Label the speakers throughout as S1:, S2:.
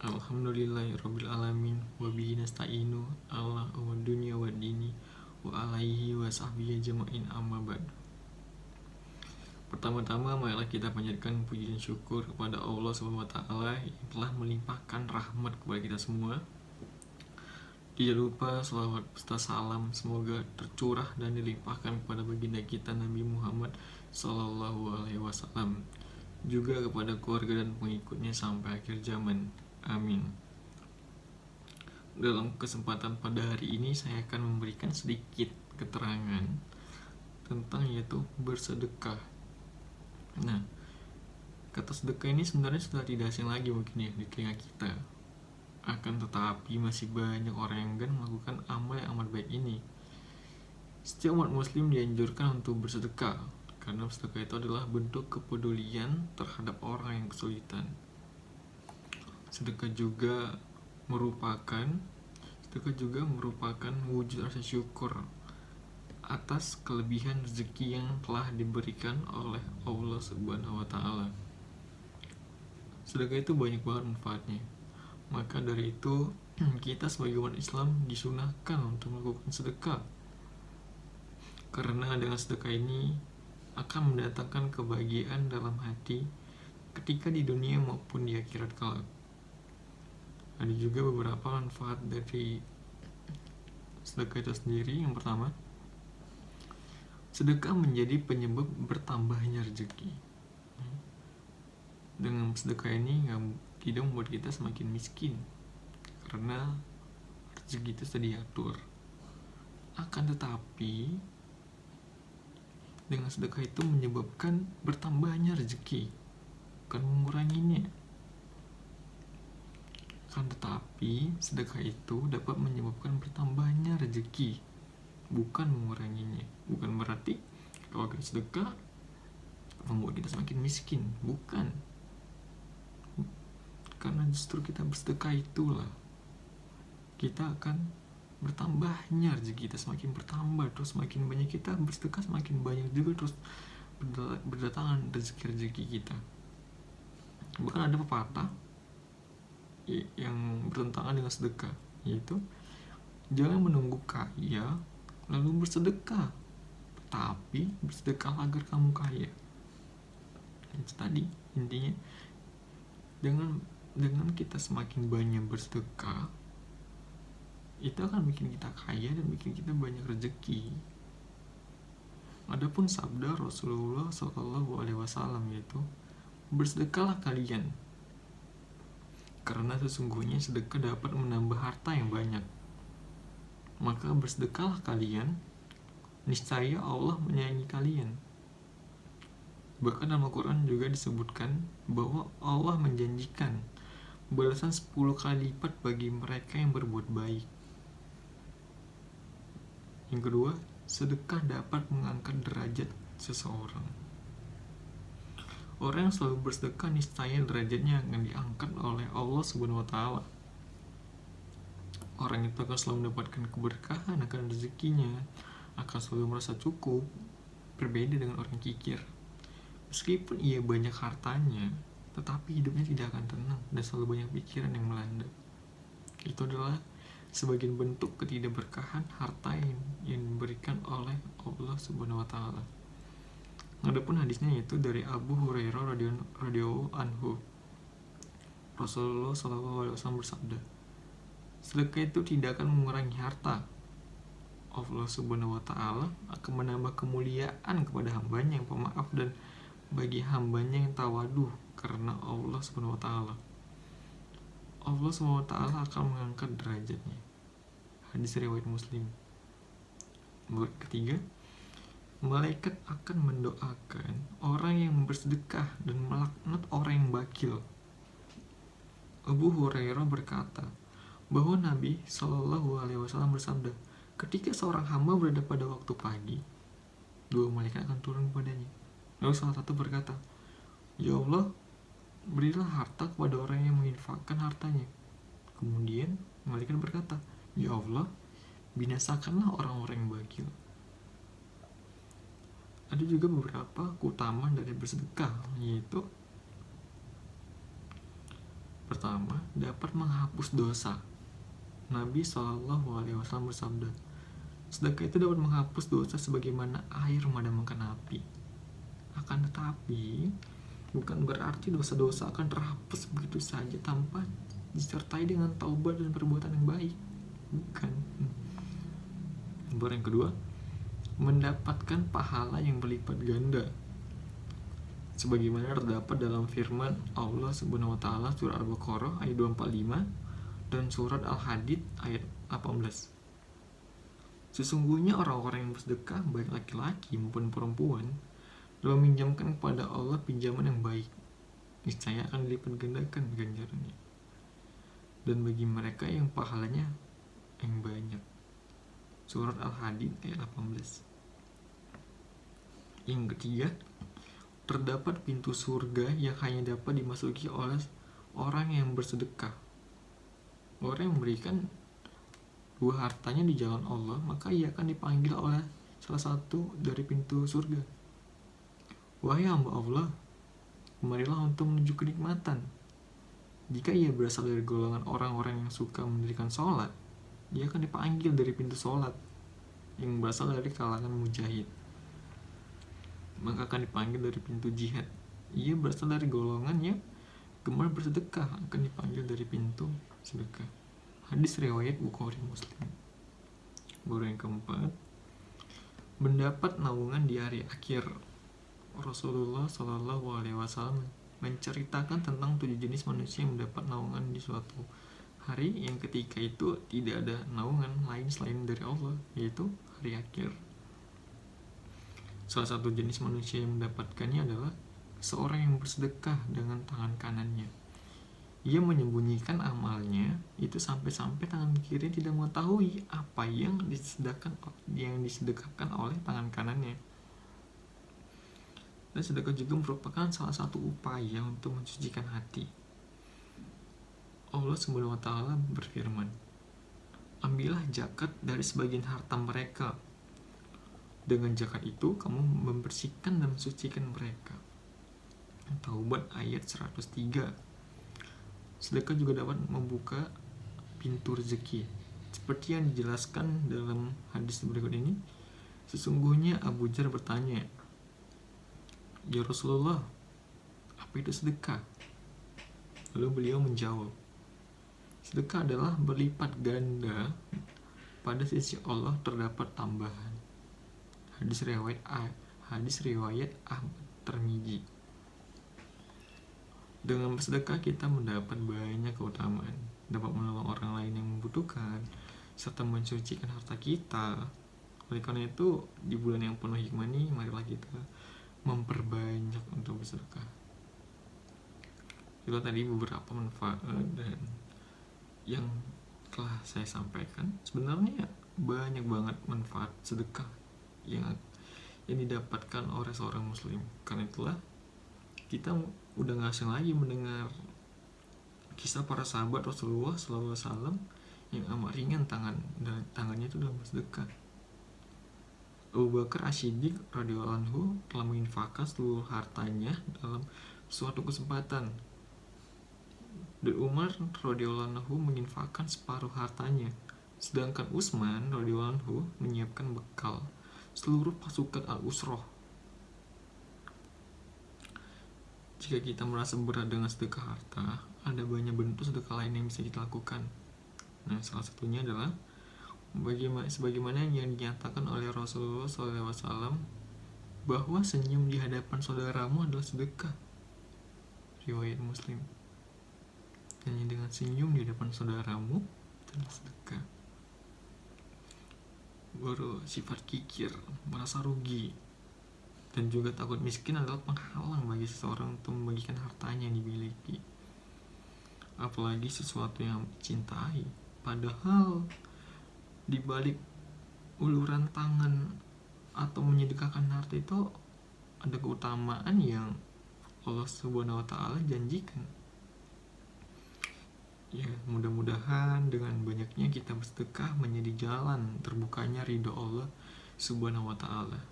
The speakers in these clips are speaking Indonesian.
S1: Alhamdulillahirabbil alamin wa bihi nasta'inu ala umur dunya wa dini wa alaihi wa sahbihi jama'in amma ba'du. Pertama-tama marilah kita panjatkan puji dan syukur kepada Allah Subhanahu wa taala yang telah melimpahkan rahmat kepada kita semua. Tidak lupa selawat serta salam semoga tercurah dan dilimpahkan kepada baginda kita Nabi Muhammad sallallahu alaihi wasallam, juga kepada keluarga dan pengikutnya sampai akhir zaman. Amin. Dalam kesempatan pada hari ini saya akan memberikan sedikit keterangan tentang yaitu bersedekah. Nah, kata sedekah ini sebenarnya sudah tidak asing lagi mungkin ya di telinga kita. Akan tetapi masih banyak orang yang enggan melakukan amal yang amat baik ini. Setiap umat muslim dianjurkan untuk bersedekah, karena sedekah itu adalah bentuk kepedulian terhadap orang yang kesulitan. Sedekah juga merupakan wujud rasa syukur atas kelebihan rezeki yang telah diberikan oleh Allah Subhanahu wa taala. Sedekah itu banyak banget manfaatnya. Maka dari itu kita sebagai umat Islam disunahkan untuk melakukan sedekah. Karena dengan sedekah ini akan mendatangkan kebahagiaan dalam hati ketika di dunia maupun di akhirat kelak. Ada juga beberapa manfaat dari sedekah itu sendiri. Yang pertama, sedekah menjadi penyebab bertambahnya rezeki. Dengan sedekah ini tidak membuat kita semakin miskin, karena rezeki itu sudah diatur. Akan tetapi dengan sedekah itu menyebabkan bertambahnya rezeki, bukan menguranginya. Akan tetapi sedekah itu dapat menyebabkan bertambahnya rezeki, bukan menguranginya. Bukan berarti kalau kita sedekah membuat kita semakin miskin, bukan. Karena justru kita bersedekah itulah kita akan bertambahnya rezeki kita, semakin bertambah, terus semakin banyak kita bersedekah, semakin banyak juga terus berdatangan rezeki kita. Bahkan ada pepatah yang bertentangan dengan sedekah, yaitu jangan menunggu kaya lalu bersedekah, tapi bersedekah agar kamu kaya. Itu tadi intinya. Dengan kita semakin banyak bersedekah, itu akan bikin kita kaya dan bikin kita banyak rezeki. Adapun sabda Rasulullah SAW yaitu bersedekahlah kalian, karena sesungguhnya sedekah dapat menambah harta yang banyak. Maka bersedekahlah kalian, niscaya Allah menyayangi kalian. Bahkan dalam Al-Quran juga disebutkan bahwa Allah menjanjikan balasan 10 kali lipat bagi mereka yang berbuat baik. Yang kedua, sedekah dapat mengangkat derajat seseorang. Orang yang selalu bersedekah niscaya derajatnya akan diangkat oleh Allah Subhanahu wa taala. Orang itu akan selalu mendapatkan keberkahan akan rezekinya, akan selalu merasa cukup, berbeda dengan orang kikir. Meskipun ia banyak hartanya, tetapi hidupnya tidak akan tenang dan selalu banyak pikiran yang melanda. Itu adalah sebagian bentuk ketidakberkahan harta yang diberikan oleh Allah Subhanahu wa taala. Adapun hadisnya yaitu dari Abu Hurairah radhiyallahu anhu. Rasulullah SAW bersabda, sedekah itu tidak akan mengurangi harta. Allah Subhanahu wa taala akan menambah kemuliaan kepada hambanya yang pemaaf dan bagi hambanya yang tawaduh karena Allah Subhanahu wa taala. Allah Subhanahu wa taala akan mengangkat derajatnya. Hadis riwayat Muslim. Ketiga, malaikat akan mendoakan orang yang bersedekah dan melaknat orang yang bakil. Abu Hurairah berkata bahwa Nabi Shallallahu alaihi wasallam bersabda, ketika seorang hamba berada pada waktu pagi, 2 malaikat akan turun kepadanya. Lalu salah satu berkata, ya Allah, berilah harta kepada orang yang menginfakkan hartanya. Kemudian malaikat berkata, ya Allah, binasakanlah orang-orang yang bakil. Ada juga beberapa keutamaan dari bersedekah, yaitu pertama, dapat dapat menghapus dosa. Nabi SAW bersabda, sedekah itu dapat menghapus dosa sebagaimana air memadamkan api. Akan tetapi bukan berarti dosa-dosa akan terhapus begitu saja tanpa disertai dengan taubat dan perbuatan yang baik. Bukan. Yang kedua, mendapatkan pahala yang berlipat ganda, sebagaimana terdapat dalam firman Allah Subhanahu wa taala surah Al-Baqarah ayat 245 dan surat Al-Hadid ayat 18. Sesungguhnya orang-orang yang bersedekah, baik laki-laki maupun perempuan, dalam meminjamkan kepada Allah pinjaman yang baik, niscaya akan dilipat gandakan ganjarannya, dan bagi mereka yang pahalanya yang banyak. Surat Al-Hadid ayat 18. Yang ketiga, terdapat pintu surga yang hanya dapat dimasuki oleh orang yang bersedekah. Orang yang memberikan dua hartanya di jalan Allah, maka ia akan dipanggil oleh salah satu dari pintu surga. Wahai hamba Allah, kemarilah untuk menuju kenikmatan. Jika ia berasal dari golongan orang-orang yang suka mendirikan sholat, dia akan dipanggil dari pintu sholat. Yang berasal dari kalangan mujahid, maka akan dipanggil dari pintu jihad. Ia berasal dari golongan yang gemar bersedekah, akan dipanggil dari pintu sedekah. Hadis riwayat Bukhari Muslim. Baru yang keempat, mendapat naungan di hari akhir. Rasulullah SAW menceritakan tentang 7 jenis manusia yang mendapat naungan di suatu hari yang ketika itu tidak ada naungan lain selain dari Allah, yaitu hari akhir. Salah satu jenis manusia yang mendapatkannya adalah seorang yang bersedekah dengan tangan kanannya. Ia menyembunyikan amalnya itu sampai-sampai tangan kiri tidak mengetahui apa yang disedekahkan oleh tangan kanannya. Dan sedekah juga merupakan salah satu upaya untuk mensucikan hati. Allah Subhanahu wa taala berfirman, ambillah zakat dari sebagian harta mereka. Dengan zakat itu kamu membersihkan dan mensucikan mereka. Taubat ayat 103. Sedekah juga dapat membuka pintu rezeki. Seperti yang dijelaskan dalam hadis berikut ini, sesungguhnya Abu Dzar bertanya, ya Rasulullah, apa itu sedekah? Lalu beliau menjawab, sedekah adalah berlipat ganda, pada sisi Allah terdapat tambahan. Hadis riwayat Ahmad Tirmidzi. Dengan bersedekah kita mendapat banyak keutamaan, dapat menolong orang lain yang membutuhkan, serta mensucikan harta kita. Oleh karena itu, di bulan yang penuh hikmah ini, marilah kita memperbanyak untuk bersedekah. Itu tadi beberapa manfaat dan yang telah saya sampaikan. Sebenarnya banyak banget manfaat sedekah yang didapatkan oleh seorang muslim. Karena itulah kita udah gak asing lagi mendengar kisah para sahabat Rasulullah SAW yang amat ringan tangannya itu dalam bersedekah. Abu Bakar As-Siddiq radhiyallahu anhu telah menginfakkan seluruh hartanya dalam suatu kesempatan. Dan Umar radhiyallahu anhu menginfakkan separuh hartanya. Sedangkan Utsman radhiyallahu anhu menyiapkan bekal seluruh pasukan Al-Usrah. Jika kita merasa berat dengan sedekah harta, ada banyak bentuk sedekah lain yang bisa kita lakukan. Nah, salah satunya adalah sebagaimana yang dinyatakan oleh Rasulullah SAW, bahwa senyum di hadapan saudaramu adalah sedekah. Riwayat Muslim. Hanya dengan senyum di hadapan saudaramu adalah sedekah. Baru sifat kikir, merasa rugi, dan juga takut miskin adalah penghalang bagi seseorang untuk membagikan hartanya yang dimiliki, apalagi sesuatu yang cintai. Padahal di balik uluran tangan atau menyedekahkan harta itu ada keutamaan yang Allah Subhanahu wa taala janjikan. Ya, mudah-mudahan dengan banyaknya kita bersedekah menjadi jalan terbukanya ridho Allah Subhanahu wa taala.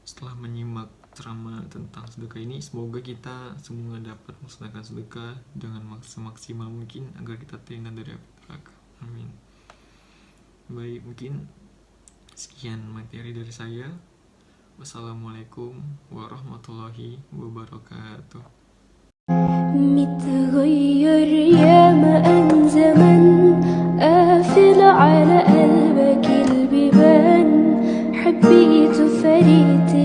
S1: Setelah menyimak ceramah tentang sedekah ini. Semoga kita semua dapat melaksanakan sedekah dengan semaksimal mungkin agar kita terhindar dari api neraka. Amin. Baik, mungkin sekian materi dari saya. Wassalamualaikum warahmatullahi wabarakatuh.
S2: متغير يا مآن زمن قافل على قلبك البيبان حبيت فريت